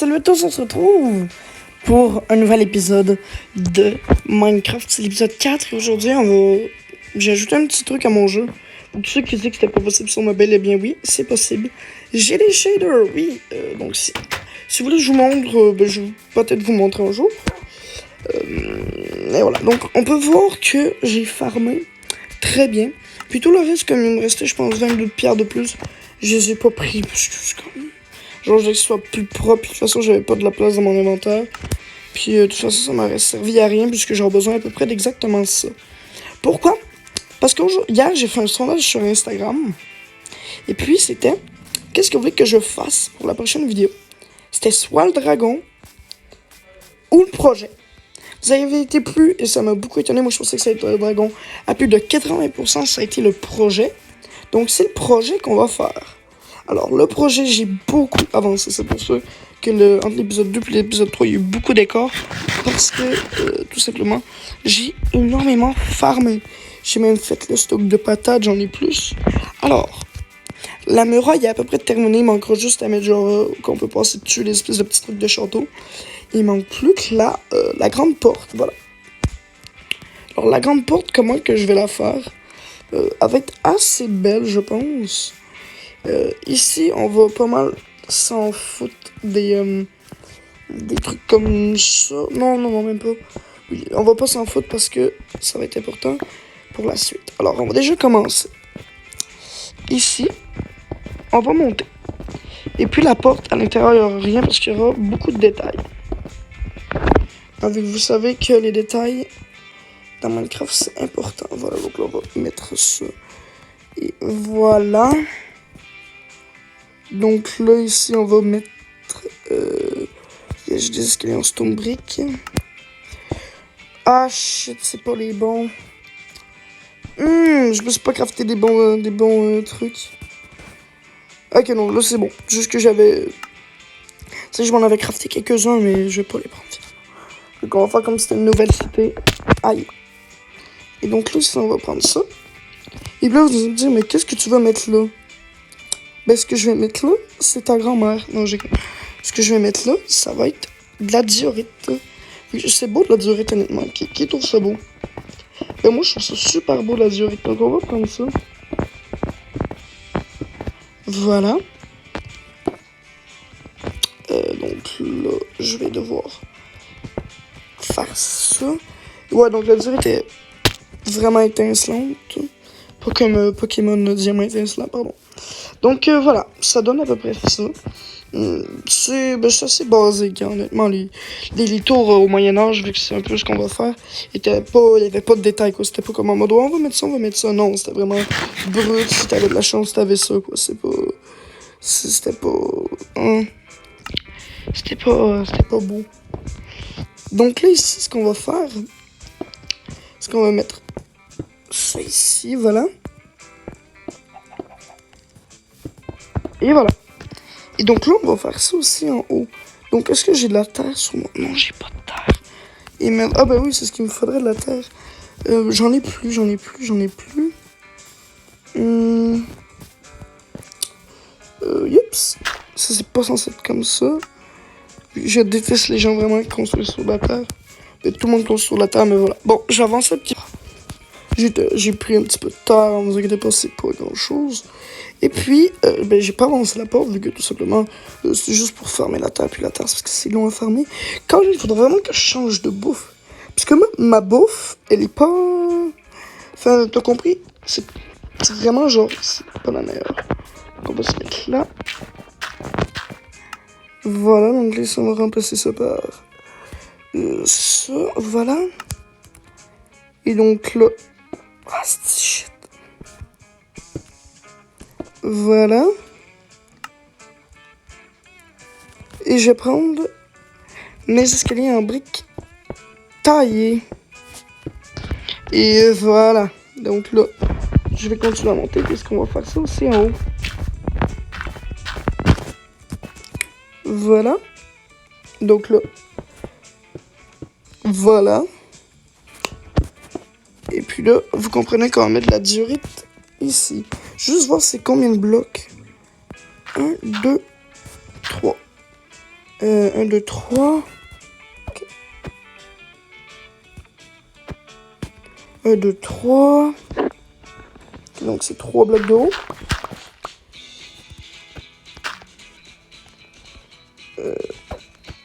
salut à tous, on se retrouve pour un nouvel épisode de Minecraft. C'est l'épisode 4 et aujourd'hui, j'ai ajouté un petit truc à mon jeu. Pour tous ceux qui disaient que c'était pas possible sur mobile, eh bien oui, c'est possible. J'ai des shaders, oui. Donc si vous voulez que je vous montre, je vais peut-être vous montrer un jour. Et voilà, donc on peut voir que j'ai farmé très bien. Puis tout le reste, comme il me restait, je pense, 22 pierres de plus, je les ai pas pris parce que c'est comme... Genre, je voulais que ce soit plus propre. Puis, de toute façon, j'avais pas de la place dans mon inventaire. Puis, de toute façon, ça m'aurait servi à rien puisque j'aurais besoin à peu près d'exactement ça. Pourquoi? Parce qu'hier, j'ai fait un sondage sur Instagram. Et puis, c'était... Qu'est-ce que vous voulez que je fasse pour la prochaine vidéo? C'était soit le dragon ou le projet. Vous avez été plus, et ça m'a beaucoup étonné, moi je pensais que ça allait être le dragon. À plus de 80%, ça a été le projet. Donc, c'est le projet qu'on va faire. Alors, le projet, j'ai beaucoup avancé. C'est pour ça que entre l'épisode 2 et l'épisode 3, il y a eu beaucoup d'écarts. Parce que, tout simplement, j'ai énormément farmé. J'ai même fait le stock de patates, j'en ai plus. Alors, la muraille est à peu près terminée. Il manquera juste à mettre genre qu'on peut passer dessus, les espèces de petits trucs de château. Il manque plus que la grande porte, voilà. Alors, la grande porte, comment que je vais la faire? Elle va être assez belle, je pense. Ici, on va pas mal s'en foutre des trucs comme ça. Non, même pas. Oui, on va pas s'en foutre parce que ça va être important pour la suite. Alors, on va déjà commencer. Ici, on va monter. Et puis, la porte, à l'intérieur, il n'y aura rien parce qu'il y aura beaucoup de détails. Vous savez que les détails dans Minecraft, c'est important. Voilà, donc là, on va mettre ça. Et voilà. Donc là, ici, on va mettre... j'ai des escaliers en stone brick. Ah, shit, c'est pas les bons. Je me suis pas crafté des bons trucs. Ok, non, là, c'est bon. Juste que j'avais... Tu sais, je m'en avais crafté quelques-uns, mais je vais pas les prendre. Donc, on va faire comme si c'était une nouvelle cité. Aïe. Et donc là, on va prendre ça. Et puis là, vous allez me dire, mais qu'est-ce que tu vas mettre là? Ben, ce que je vais mettre là, c'est ta grand-mère. Non, ce que je vais mettre là, ça va être de la diorite. C'est beau de la diorite, honnêtement. Qui trouve ça beau? Ben, moi, je trouve ça super beau, la diorite. Donc, on va prendre ça. Voilà. Donc là, je vais devoir faire ça. Ouais, donc la diorite est vraiment étincelante. Pas comme Pokémon Diamant étincelant, pardon. Donc voilà, ça donne à peu près ça. C'est assez basique, hein, honnêtement. Les tours au Moyen-Âge, vu que c'est un peu ce qu'on va faire, il n'y avait pas de détails, quoi. C'était pas comme en mode, on va mettre ça. Non, c'était vraiment brut. Si t'avais de la chance, t'avais ça, quoi. C'était pas beau. Donc là, ici, ce qu'on va faire, c'est qu'on va mettre ça ici, voilà. Et voilà. Et donc là, on va faire ça aussi en haut. Donc, est-ce que j'ai de la terre sur moi? Non, j'ai pas de terre. Et merde. Ah, bah oui, c'est ce qu'il me faudrait, de la terre. J'en ai plus. Yups. Ça, c'est pas censé être comme ça. Je déteste les gens vraiment qui construisent sur la terre. Et tout le monde construit sur la terre, mais voilà. Bon, j'avance un petit peu. J'ai pris un petit peu de terre, ne vous inquiétez pas, c'est pas grand-chose. Et puis, j'ai pas avancé la porte, vu que tout simplement, c'est juste pour fermer la terre, puis la terre, c'est parce que c'est long à fermer. Quand il faudrait vraiment que je change de bouffe. Parce que ma bouffe, elle est pas... Enfin, t'as compris? C'est vraiment genre, c'est pas la meilleure. Donc, on va se mettre là. Voilà, donc là, on va remplacer ça par... ça, voilà. Et donc là... Ah, c'est shit. Voilà. Et je vais prendre mes escaliers en briques taillées. Et voilà. Donc là, je vais continuer à monter puisqu'on va faire ça aussi en haut. Voilà. Donc là. Voilà. Et puis là, vous comprenez qu'on va mettre de la diorite ici. Juste voir c'est combien de blocs. 1, 2, 3. 1, 2, 3. Okay. 1, 2, 3. Okay, donc c'est 3 blocs de haut.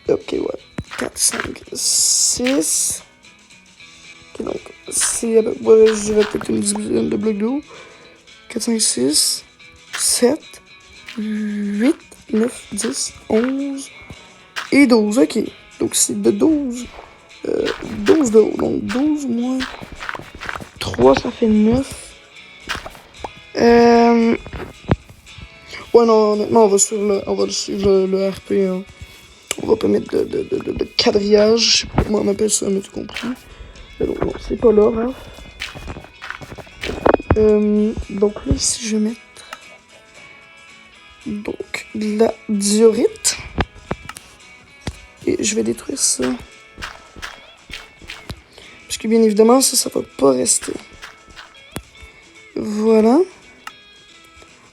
Ok, ouais. 4, 5, 6. Ok, donc c'est... Ouais, je vais peut-être une dizaine de blocs de haut. 4, 5, 6, 7, 8, 9, 10, 11 et 12. Ok, donc c'est de 12. 12 de haut. Donc 12 moins 3, ça fait 9. Ouais, non, honnêtement, on va suivre le RP. Hein. On va pas mettre de quadrillage. Je sais pas comment on appelle ça, mais tu compris. Donc, non, c'est pas là, hein. Donc là, ici, je vais mettre donc de la diorite. Et je vais détruire ça. Parce que bien évidemment, ça va pas rester. Voilà.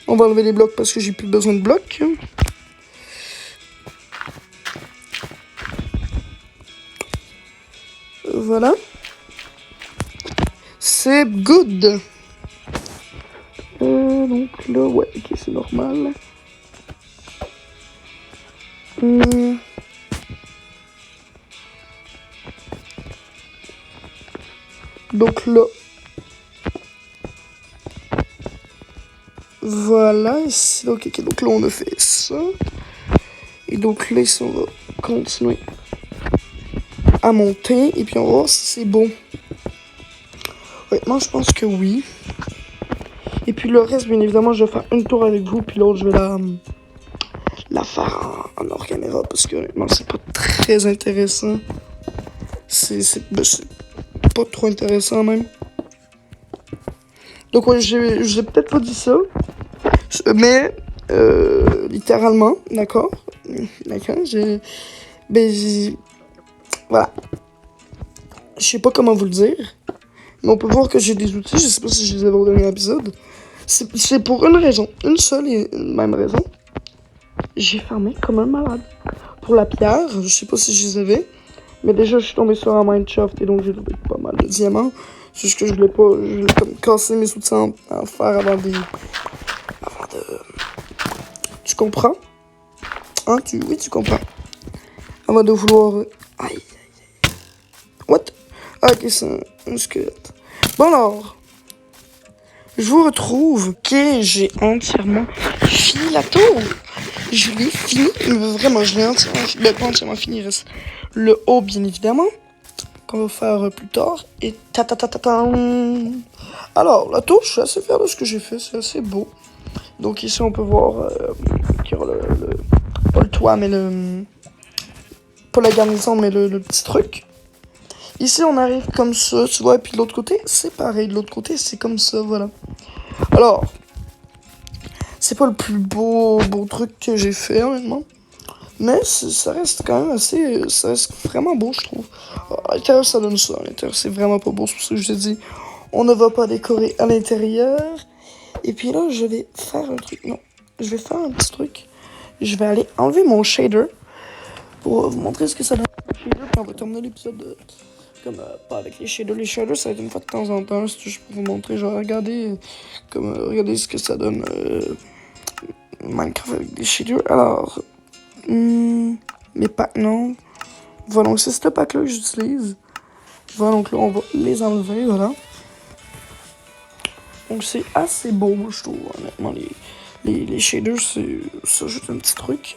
On va enlever les blocs parce que j'ai plus besoin de blocs. Voilà. C'est good. Donc là, ouais, ok, c'est normal. Donc là. Voilà, ici, donc, okay, donc là on a fait ça. Et donc là ici on va continuer à monter. Et puis on va voir si c'est bon. Honnêtement je pense que oui. Et puis le reste bien évidemment je vais faire une tour avec vous. Puis l'autre je vais la faire en hors caméra. Parce que honnêtement c'est pas très intéressant. C'est pas trop intéressant même. Donc ouais j'ai peut-être pas dit ça. Mais littéralement, d'accord. D'accord, voilà. Je sais pas comment vous le dire. Mais on peut voir que j'ai des outils. Je sais pas si je les avais au dernier épisode. C'est pour une raison. Une seule et une même raison. J'ai farmé comme un malade. Pour la pierre, je sais pas si je les avais. Mais déjà, je suis tombé sur un mineshaft et donc j'ai trouvé pas mal de diamants. C'est juste que je voulais comme casser mes outils en fer avant de... Tu comprends? Hein? Oui, tu comprends. Avant de vouloir... Aïe. What? Ah, ok, c'est un squelette. Bon alors, je vous retrouve. Ok, j'ai entièrement fini la tour. Je l'ai fini. Vraiment, je l'ai entièrement fini. Pas entièrement fini, il reste le haut, bien évidemment. Qu'on va faire plus tard. Et alors, la tour, je suis assez fier de ce que j'ai fait. C'est assez beau. Donc ici, on peut voir qu'il y aura pas le toit, mais pas la garnison, mais le petit truc. Ici, on arrive comme ça, tu vois, et puis de l'autre côté, c'est pareil. De l'autre côté, c'est comme ça, voilà. Alors, c'est pas le plus beau truc que j'ai fait, honnêtement. Mais ça reste quand même assez... Ça reste vraiment beau, je trouve. À l'intérieur, ça donne ça. À l'intérieur, c'est vraiment pas beau. C'est pour ça que je te dis, on ne va pas décorer à l'intérieur. Et puis là, je vais faire un truc. Non, je vais faire un petit truc. Je vais aller enlever mon shader pour vous montrer ce que ça donne. Puis on va terminer l'épisode comme pas avec les shaders. Les shaders, ça va être une fois de temps en temps. C'est juste pour vous montrer. Genre, regardez, regardez ce que ça donne Minecraft avec des shaders. Alors, mes packs, non. Voilà, donc c'est ce pack-là que j'utilise. Voilà, donc là, on va les enlever, voilà. Donc c'est assez beau, je trouve, honnêtement. Les shaders, c'est ça, juste un petit truc.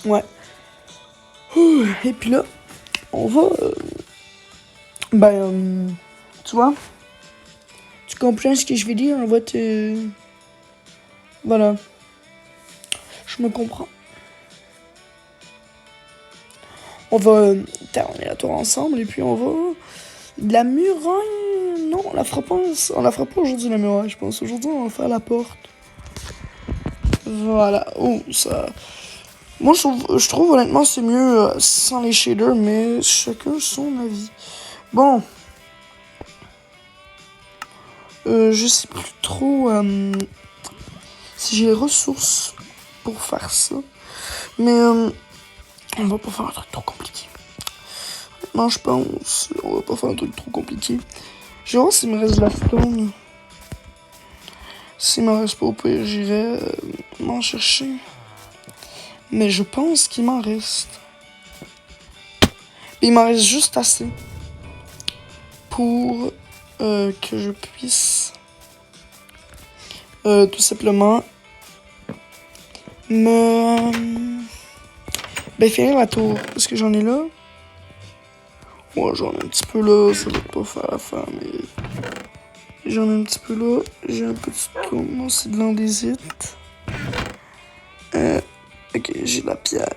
Ouais. Et puis là, on va... tu vois, tu comprends ce que je veux dire? On va te... Voilà. Je me comprends. On va terminer la tour ensemble et puis on va... La muraille... Non, on la fera pas aujourd'hui, la muraille, je pense. Aujourd'hui, on va faire la porte. Voilà. Oh, ça... Moi, je trouve honnêtement, c'est mieux sans les shaders, mais chacun son avis. Bon. Je sais plus trop si j'ai les ressources pour faire ça. Mais on va pas faire un truc trop compliqué. Non, je pense, on va pas faire un truc trop compliqué. Je vais voir s'il me reste de la stone. S'il m'en reste pas, au pire, j'irai m'en chercher. Mais je pense qu'il m'en reste. Il m'en reste juste assez pour que je puisse tout simplement finir la tour. Est-ce que j'en ai là? Ouais, j'en ai un petit peu là, ça va pas faire l'affaire, mais j'en ai un petit peu là. J'ai un petit tour, non, c'est de l'andésite. Ok, j'ai de la pierre.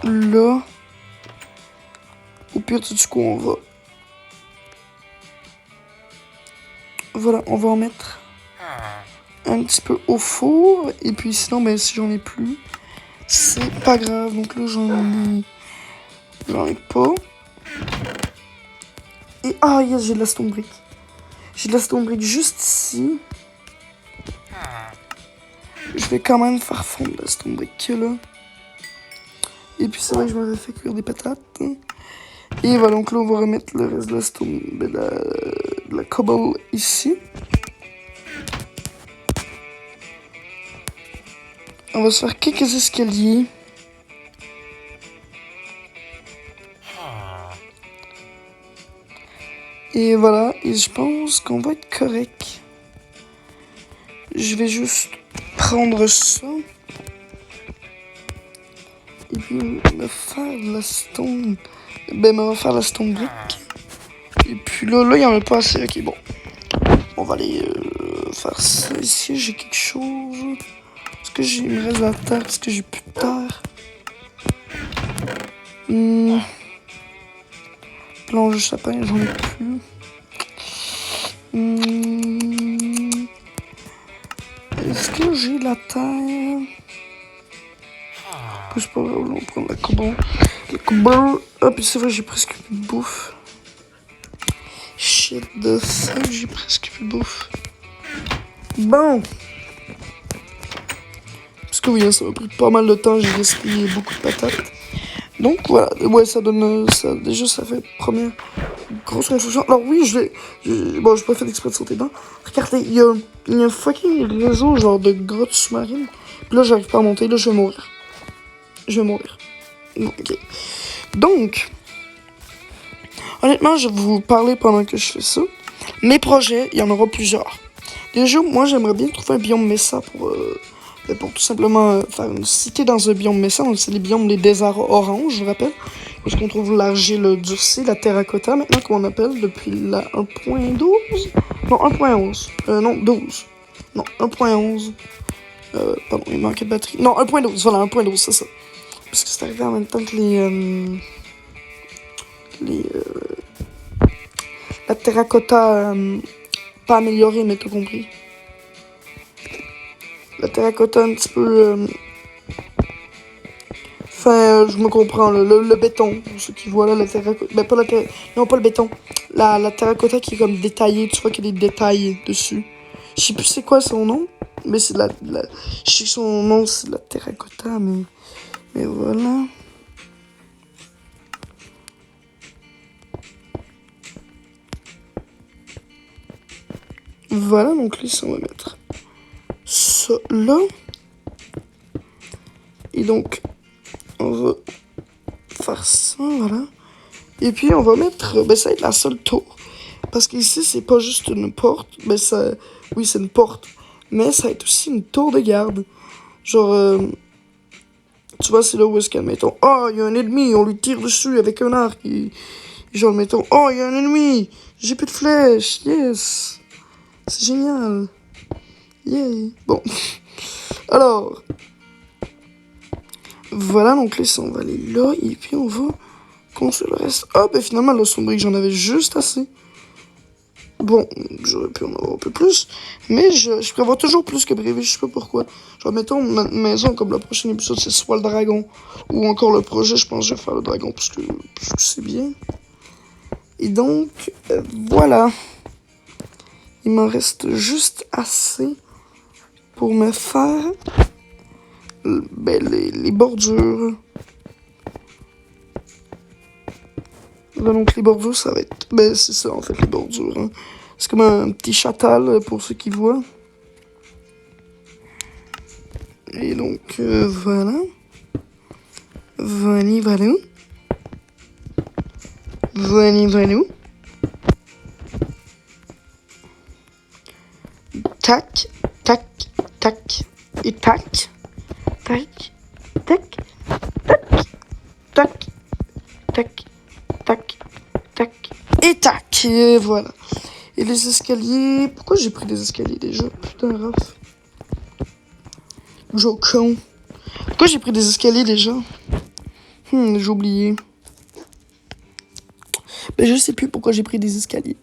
Là. Au pire, du coup, on va... Voilà, on va en mettre un petit peu au four. Et puis sinon, ben, si j'en ai plus, c'est pas grave. Donc là, j'en ai pas. Et ah, yes, j'ai de la stone brick. J'ai de la stone brick juste ici. Je vais quand même faire fondre la stone brick là. Et puis c'est vrai que je m'avais fait cuire des patates. Et voilà, donc là, on va remettre le reste de la stone, de la cobble ici. On va se faire quelques escaliers. Et voilà, et je pense qu'on va être correct. Je vais juste prendre ça. Et puis me faire la stone. Ben, me refaire la stone brick. Et puis là, il n'y en a pas assez. Ok, bon. On va aller faire ça ici. J'ai quelque chose. Est-ce que il me reste de la terre? Est-ce que j'ai plus de terre? Planche de sapin, j'en ai plus. Est-ce que j'ai de la terre? C'est pas grave, on va prendre la cobble. La cobble. Ah, puis c'est vrai, j'ai presque plus de bouffe. Shit de ça, j'ai presque plus de bouffe. Bon. Parce que oui, ça m'a pris pas mal de temps, j'ai gaspillé beaucoup de patates. Donc voilà, ouais, ça donne ça. Déjà, ça fait première grosse construction. Alors oui, j'ai pas fait d'exprès de sauter dedans. Regardez, il y a un fucking réseau genre de grottes sous-marines. Puis là, j'arrive pas à monter, là, je vais mourir. Je vais mourir. Bon, ok. Donc, honnêtement, je vais vous parler pendant que je fais ça. Mes projets, il y en aura plusieurs. Déjà, moi, j'aimerais bien trouver un biome Mesa pour tout simplement faire une cité dans un biome Mesa. Donc, c'est les biomes des déserts orange, je vous rappelle. Parce qu'on trouve l'argile durcie, la terracotta, maintenant qu'on appelle depuis la 1.12. Non, 1.11. Non, 12. Non, 1.11. Pardon, il manquait de batterie. Non, 1.12, voilà, 1.12, c'est ça. Parce que c'est arrivé en même temps que la terracotta pas améliorée, mais t'as compris. La terracotta un petit peu... Enfin, je me comprends, le béton, pour ceux qui voient là, la terracotta... Ben, pas la terracotta... Non, pas le béton. La terracotta qui est comme détaillée, tu vois qu'il y a des détails dessus. Je sais plus c'est quoi son nom, mais c'est je sais que son nom, c'est la terracotta, mais voilà. Voilà, donc là, on va mettre ça là. Et donc, on va faire ça, voilà. Et puis, on va mettre... Ben, ça va être la seule tour. Parce qu'ici, c'est pas juste une porte. Ben, ça... Oui, c'est une porte. Mais ça va être aussi une tour de garde. Genre... Tu vois, c'est là où est-ce qu'elle, mettons... Oh, il y a un ennemi, on lui tire dessus avec un arc. Et genre, mettons... Oh, il y a un ennemi, j'ai plus de flèches, yes. C'est génial. Yay. Bon. Alors... Voilà, donc là, on va aller là. Et puis, on va... construire le reste. Ah, ben finalement, la sombrique, j'en avais juste assez. Bon, j'aurais pu en avoir un peu plus. Mais je prévois toujours plus que prévu, je sais pas pourquoi. Genre, mettons, notre maison, comme le prochain épisode, c'est soit le dragon. Ou encore le projet, je pense que je vais faire le dragon, parce que c'est bien. Et donc, voilà. Il m'en reste juste assez pour me faire les bordures. Donc les bordures, ça va être... Ben c'est ça en fait, les bordures. Hein. C'est comme un petit chatal pour ceux qui voient. Et donc, voilà. Voilà. Tac, tac, tac, et tac, tac, tac, tac, tac, tac, tac, et tac, et voilà. Et les escaliers... Pourquoi j'ai pris des escaliers déjà? Putain, Raph. Jocon. Pourquoi j'ai pris des escaliers déjà? J'ai oublié. Mais je sais plus pourquoi j'ai pris des escaliers.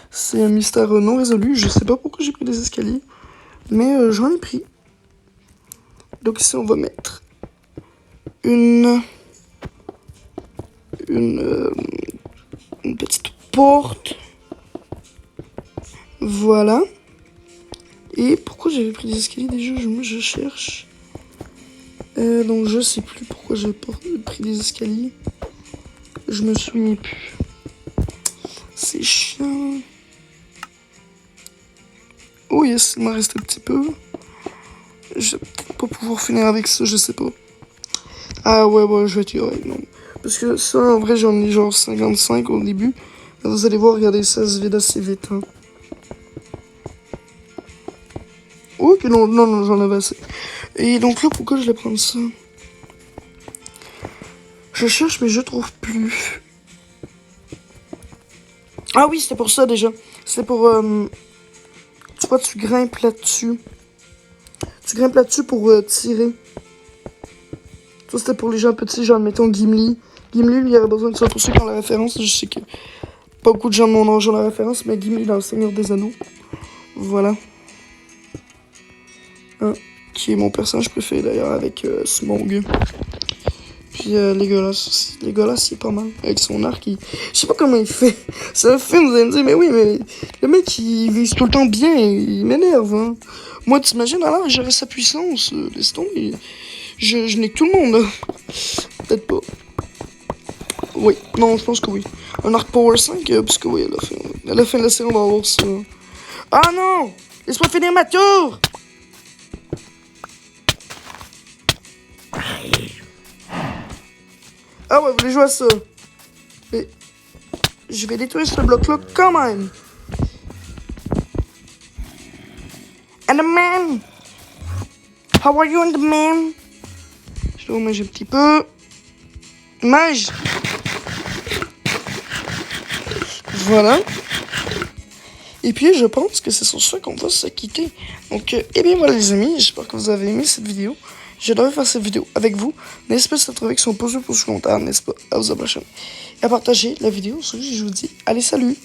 C'est un mystère non résolu. Je sais pas pourquoi j'ai pris des escaliers. Mais j'en ai pris. Donc ici, on va mettre une petite porte. Voilà. Et pourquoi j'avais pris des escaliers déjà? Je cherche. Donc je sais plus pourquoi j'ai pris des escaliers. Je me souviens plus. C'est chiant. Oh yes, il m'a resté un petit peu. Je vais peut-être pas pouvoir finir avec ça, je sais pas. Ah ouais, je vais tirer, non. Parce que ça, en vrai, j'en ai genre 55 au début. Et vous allez voir, regardez, ça se vide assez vite. Hein. Ok, non, j'en avais assez. Et donc là, pourquoi je vais prendre ça? Je cherche, mais je trouve plus. Ah oui, c'était pour ça déjà. C'était pour... tu vois, tu grimpes là-dessus. Tu grimpes là-dessus pour tirer. Ça, c'était pour les gens petits, genre, mettons, Gimli. Gimli, lui, il avait besoin de ça. Pour ceux qui ont la référence, je sais que pas beaucoup de gens de mon âge ont la référence, mais Gimli dans le Seigneur des Anneaux. Voilà. Hein, qui est mon personnage préféré, d'ailleurs, avec Smaug. Puis Legolas aussi. Legolas, il est pas mal. Avec son arc, je sais pas comment il fait. C'est un film, vous allez me dire, mais oui, mais le mec, il vise tout le temps bien, il m'énerve. Hein. Moi, t'imagines, alors, j'avais sa puissance, laisse tomber. Je n'ai que tout le monde. Hein. Peut-être pas. Oui, non, je pense que oui. Un arc Power 5, parce que oui, à la fin de la série, on va avoir ça. Ah non! Laisse-moi finir ma tour! Ah ouais, vous voulez jouer à ça? Mais je vais détruire ce bloc-là quand même. And the man! How are you and the man? Je dois manger un petit peu. Mange! Voilà. Et puis, je pense que c'est sur ça qu'on va se quitter. Donc, eh bien voilà les amis, j'espère que vous avez aimé cette vidéo. J'adorais faire cette vidéo avec vous. N'hésitez pas à se retrouver avec son pouce bleu pour ce commentaire. N'hésitez pas à vous abonner et à partager la vidéo. Sur ce, je vous dis, allez, salut!